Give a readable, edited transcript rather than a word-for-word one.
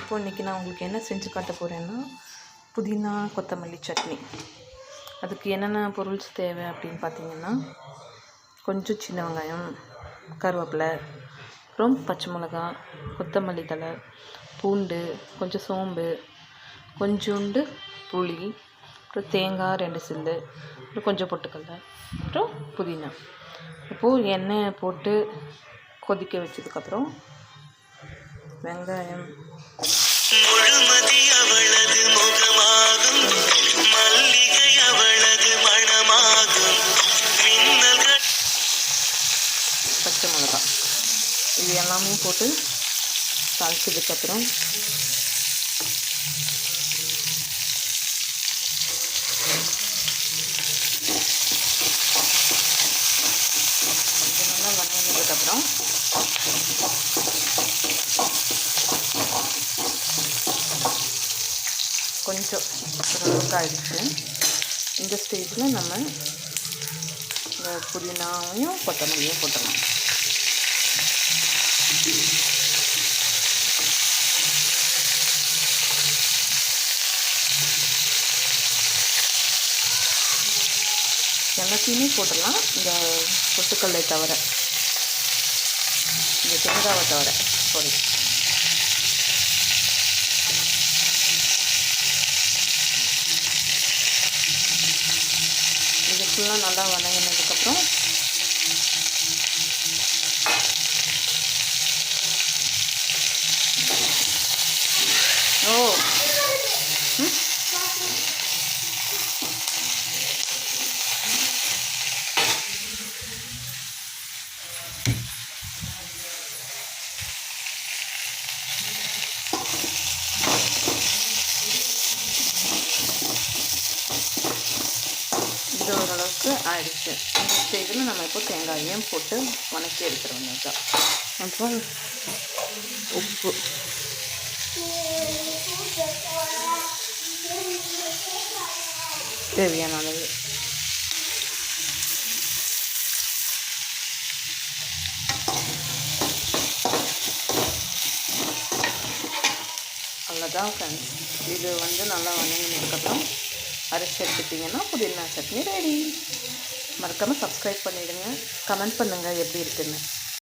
இப்போது இன்றைக்கி நான் உங்களுக்கு என்ன செஞ்சு காட்ட போகிறேன்னா புதினா கொத்தமல்லி சட்னி. அதுக்கு என்னென்ன பொருள்ஸ் தேவை அப்படின்னு பார்த்தீங்கன்னா, கொஞ்சம் சின்ன வெங்காயம், கருவேப்பிலை, அப்புறம் பச்சை மிளகா, கொத்தமல்லி தழை, பூண்டு, கொஞ்சம் சோம்பு, கொஞ்சோண்டு புளி, அப்புறம் தேங்காய் 2 சில்லு, அப்புறம் கொஞ்சம் பொட்டுக்கடலை, அப்புறம் புதினா. இப்போது எண்ணெயை போட்டு கொதிக்க வச்சதுக்கப்புறம் வெங்காயம், முழுமதி அவளது முகமாகும், மல்லிகை அவளது மணமாகும், மின்னல்கள், பச்சை மிளகா, இது எல்லாமே போட்டு தாளிச்சதுக்கப்புறம் நல்லா வதங்கினதுக்கப்புறம் கொஞ்சம் ஓரளவுக்கு ஆயிடுச்சு. இந்த ஸ்டேஜில் நம்ம இந்த புதினாவையும் கொத்தமல்லியும் போட்டுடலாம். எல்லாத்தையுமே போட்டுடலாம், இந்த பொட்டுக்கல்லை தவிர, இந்த தேங்காவை தவிர. சாரி, இது ஃபுல்லாக நல்லா வதங்கினதுக்கப்புறம் இது ஓரளவுக்கு ஆயிடுச்சு. இந்த ஸ்டேஜில் நம்ம இப்போ தேங்காயையும் போட்டு வதக்கி எடுத்துருவோம். அப்புறம் உப்பு, தேவையான அளவு, அவ்வளோதான் ஃப்ரெண்ட்ஸ். இது நல்லா வதங்கினதுக்கப்புறம் அரைச்சி எடுத்துட்டிங்கன்னா புதினா சட்னி ரெடி. மறக்காமல் சப்ஸ்கிரைப் பண்ணிவிடுங்க, கமெண்ட் பண்ணுங்கள் எப்படி இருக்குன்னு.